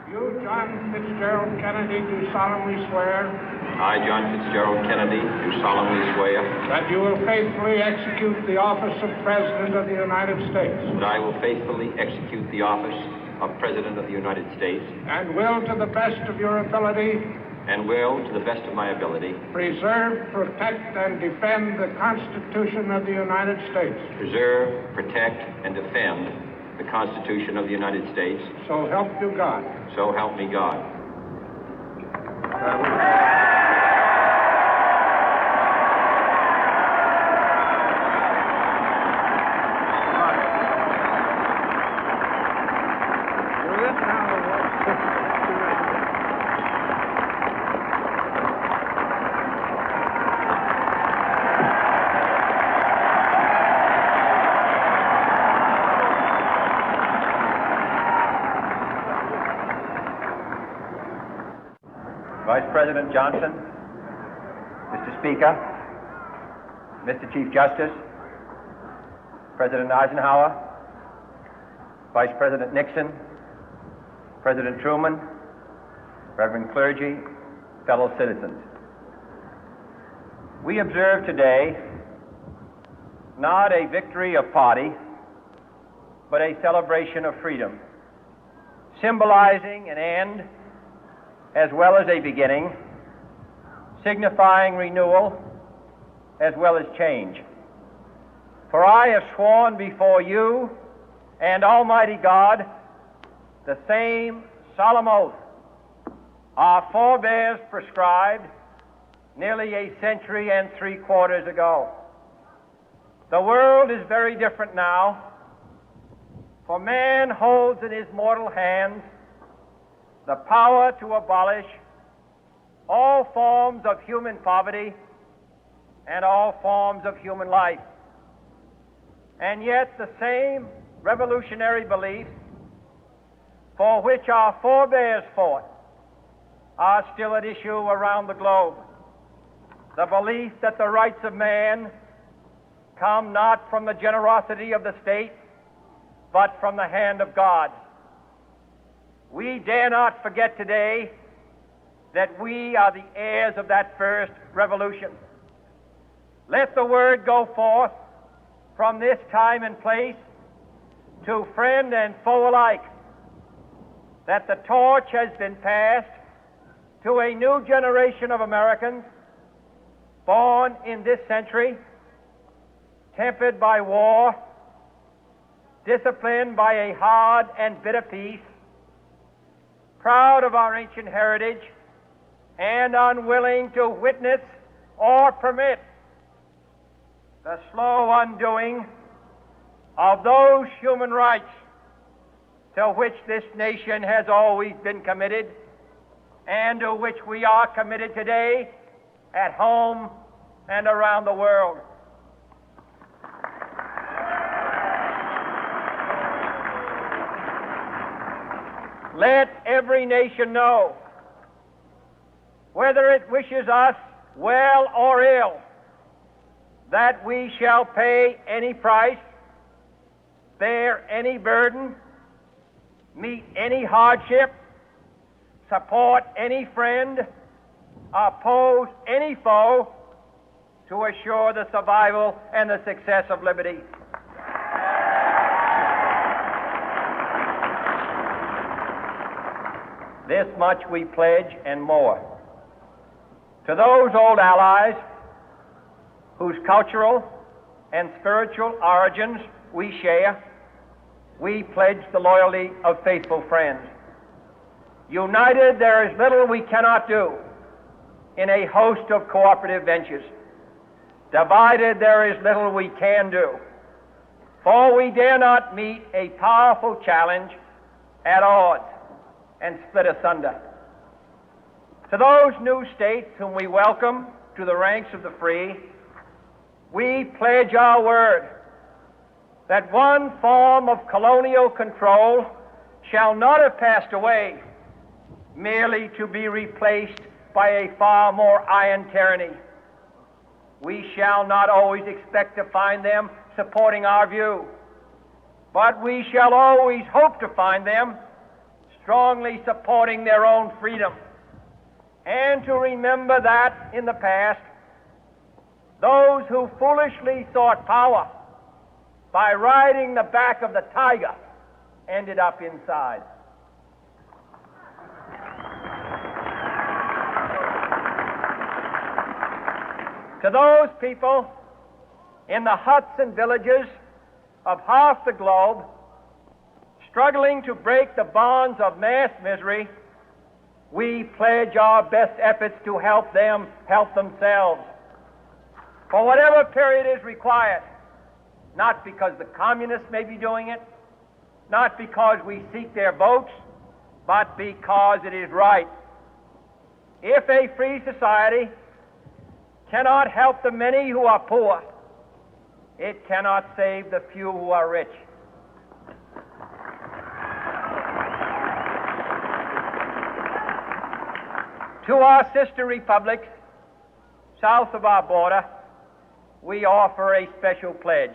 You, John Fitzgerald Kennedy, do solemnly swear I, John Fitzgerald Kennedy, do solemnly swear that you will faithfully execute the office of President of the United States that I will faithfully execute the office of President of the United States and will, to the best of your ability, and will, to the best of my ability, preserve, protect, and defend the Constitution of the United States. preserve, protect, and defend the Constitution of the United States. So help you God. So help me God. Vice President Johnson, Mr. Speaker, Mr. Chief Justice, President Eisenhower, Vice President Nixon, President Truman, Reverend clergy, fellow citizens. We observe today not a victory of party, but a celebration of freedom, symbolizing an end as well as a beginning, signifying renewal as well as change. For I have sworn before you and Almighty God the same solemn oath our forebears prescribed nearly a century and 3/4 ago. The world is very different now, for man holds in his mortal hands the power to abolish all forms of human poverty and all forms of human life. And yet the same revolutionary beliefs for which our forebears fought are still at issue around the globe. The belief that the rights of man come not from the generosity of the state, but from the hand of God. We dare not forget today that we are the heirs of that first revolution. Let the word go forth from this time and place to friend and foe alike that the torch has been passed to a new generation of Americans born in this century, tempered by war, disciplined by a hard and bitter peace, proud of our ancient heritage, and unwilling to witness or permit the slow undoing of those human rights to which this nation has always been committed and to which we are committed today at home and around the world. Let every nation know, whether it wishes us well or ill, that we shall pay any price, bear any burden, meet any hardship, support any friend, oppose any foe to assure the survival and the success of liberty. This much we pledge and more. To those old allies whose cultural and spiritual origins we share, we pledge the loyalty of faithful friends. United, there is little we cannot do in a host of cooperative ventures. Divided, there is little we can do, for we dare not meet a powerful challenge at odds and split asunder. To those new states whom we welcome to the ranks of the free, we pledge our word that one form of colonial control shall not have passed away, merely to be replaced by a far more iron tyranny. We shall not always expect to find them supporting our view, but we shall always hope to find them strongly supporting their own freedom, and to remember that in the past, those who foolishly sought power by riding the back of the tiger ended up inside. To those people in the huts and villages of half the globe struggling to break the bonds of mass misery, we pledge our best efforts to help them help themselves for whatever period is required, not because the communists may be doing it, not because we seek their votes, but because it is right. If a free society cannot help the many who are poor, it cannot save the few who are rich. To our sister republics south of our border, we offer a special pledge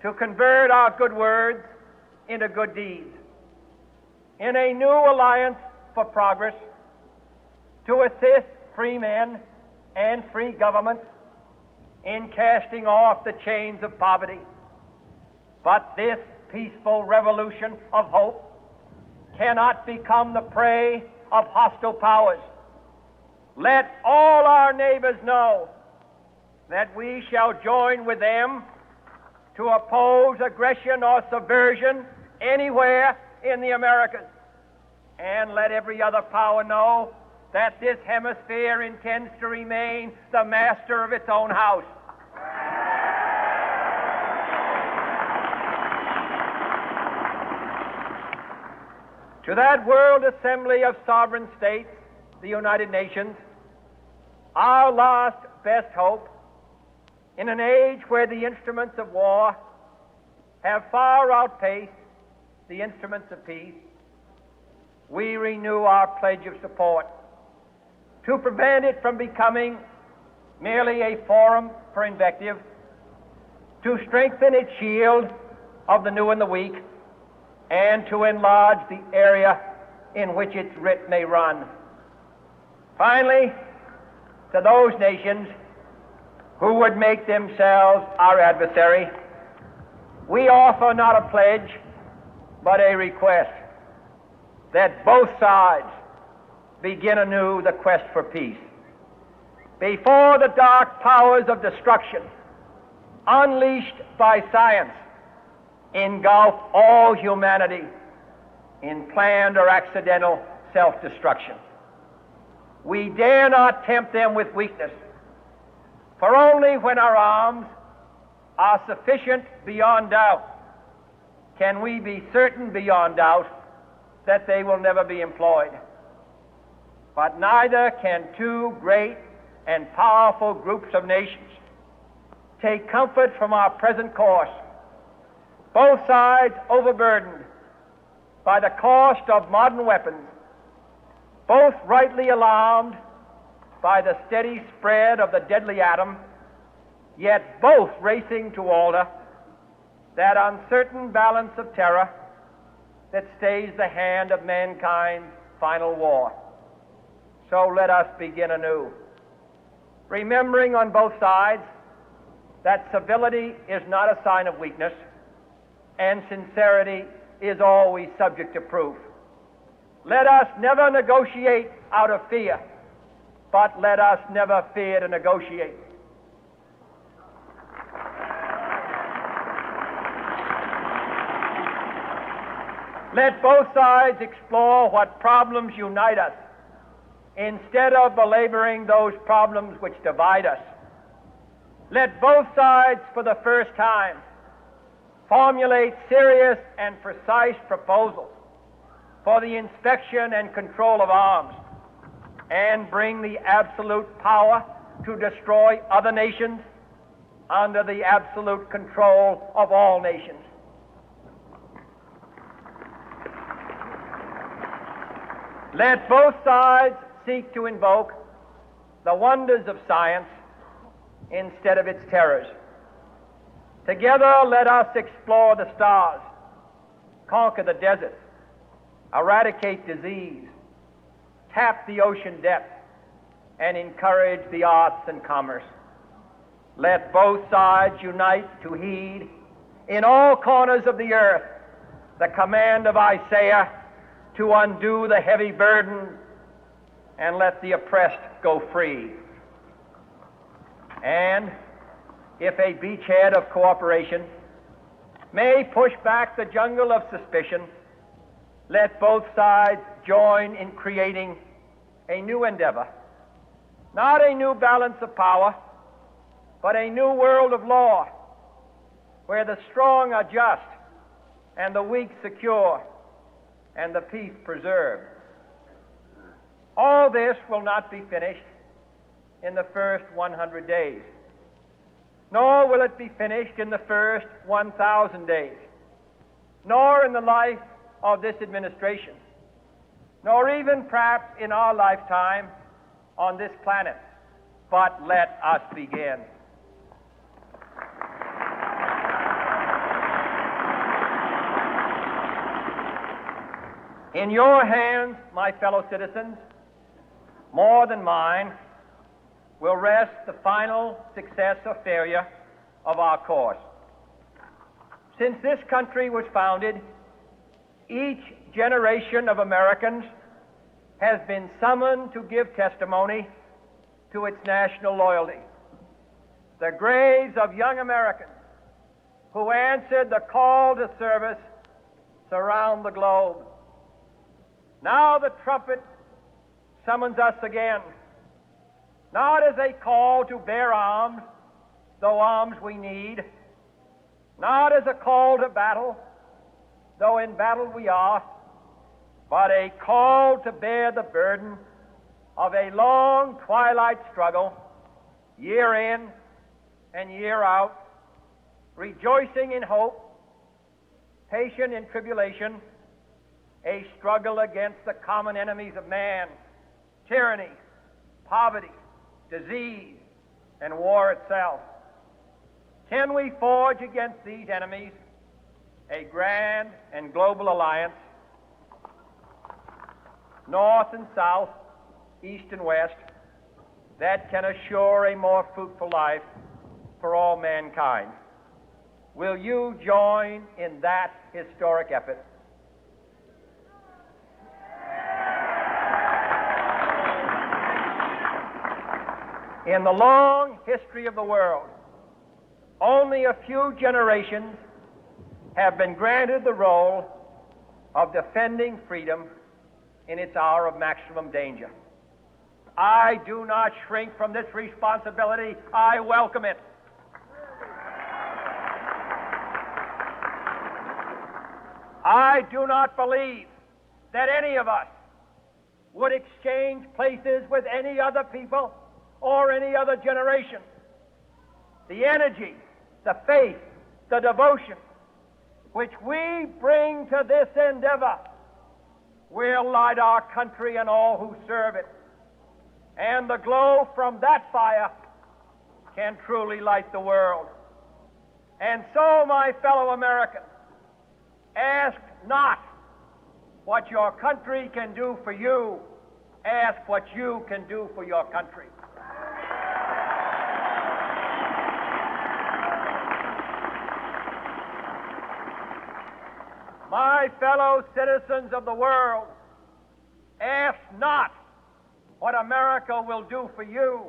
to convert our good words into good deeds, in a new alliance for progress, to assist free men and free governments in casting off the chains of poverty. But this peaceful revolution of hope cannot become the prey of hostile powers. Let all our neighbors know that we shall join with them to oppose aggression or subversion anywhere in the Americas. And let every other power know that this hemisphere intends to remain the master of its own house. To that World Assembly of Sovereign States, the United Nations, our last best hope, in an age where the instruments of war have far outpaced the instruments of peace, we renew our pledge of support to prevent it from becoming merely a forum for invective, to strengthen its shield of the new and the weak, and to enlarge the area in which its writ may run. Finally, to those nations who would make themselves our adversary, we offer not a pledge, but a request that both sides begin anew the quest for peace. Before the dark powers of destruction, unleashed by science, engulf all humanity in planned or accidental self-destruction, we dare not tempt them with weakness, for only when our arms are sufficient beyond doubt can we be certain beyond doubt that they will never be employed. But neither can two great and powerful groups of nations take comfort from our present course, both sides overburdened by the cost of modern weapons, both rightly alarmed by the steady spread of the deadly atom, yet both racing to alter that uncertain balance of terror that stays the hand of mankind's final war. So let us begin anew, remembering on both sides that civility is not a sign of weakness, and sincerity is always subject to proof. Let us never negotiate out of fear, but let us never fear to negotiate. Let both sides explore what problems unite us, instead of belaboring those problems which divide us. Let both sides, for the first time, formulate serious and precise proposals for the inspection and control of arms, and bring the absolute power to destroy other nations under the absolute control of all nations. Let both sides seek to invoke the wonders of science instead of its terrors. Together, let us explore the stars, conquer the deserts, eradicate disease, tap the ocean depth, and encourage the arts and commerce. Let both sides unite to heed in all corners of the earth the command of Isaiah to undo the heavy burden and let the oppressed go free. And if a beachhead of cooperation may push back the jungle of suspicion, let both sides join in creating a new endeavor, not a new balance of power, but a new world of law, where the strong are just and the weak secure and the peace preserved. All this will not be finished in the first 100 days, nor will it be finished in the first 1,000 days, nor in the life of this administration, nor even perhaps in our lifetime on this planet. But let us begin. In your hands, my fellow citizens, more than mine, will rest the final success or failure of our course. Since this country was founded, each generation of Americans has been summoned to give testimony to its national loyalty. The graves of young Americans who answered the call to service surround the globe. Now the trumpet summons us again, not as a call to bear arms, though arms we need, not as a call to battle, though in battle we are, but a call to bear the burden of a long twilight struggle, year in and year out, rejoicing in hope, patient in tribulation, a struggle against the common enemies of man, tyranny, poverty, disease, and war itself. Can we forge against these enemies a grand and global alliance, north and south, east and west, that can assure a more fruitful life for all mankind? Will you join in that historic effort? In the long history of the world, only a few generations have been granted the role of defending freedom in its hour of maximum danger. I do not shrink from this responsibility. I welcome it. I do not believe that any of us would exchange places with any other people or any other generation. The energy, the faith, the devotion which we bring to this endeavor will light our country and all who serve it. And the glow from that fire can truly light the world. And so, my fellow Americans, ask not what your country can do for you. Ask what you can do for your country. My fellow citizens of the world, ask not what America will do for you,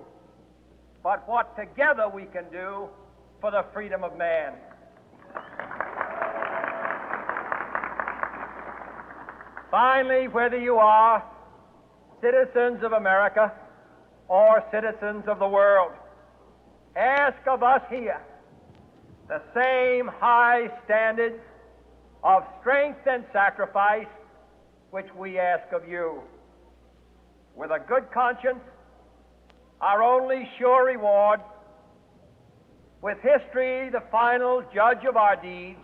but what together we can do for the freedom of man. Finally, whether you are citizens of America or citizens of the world, ask of us here the same high standards of strength and sacrifice which we ask of you. With a good conscience, our only sure reward, with history the final judge of our deeds,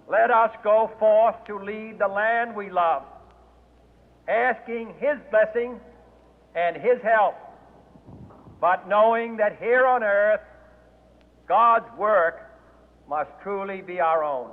let us go forth to lead the land we love, asking His blessing and His help, but knowing that here on earth God's work must truly be our own.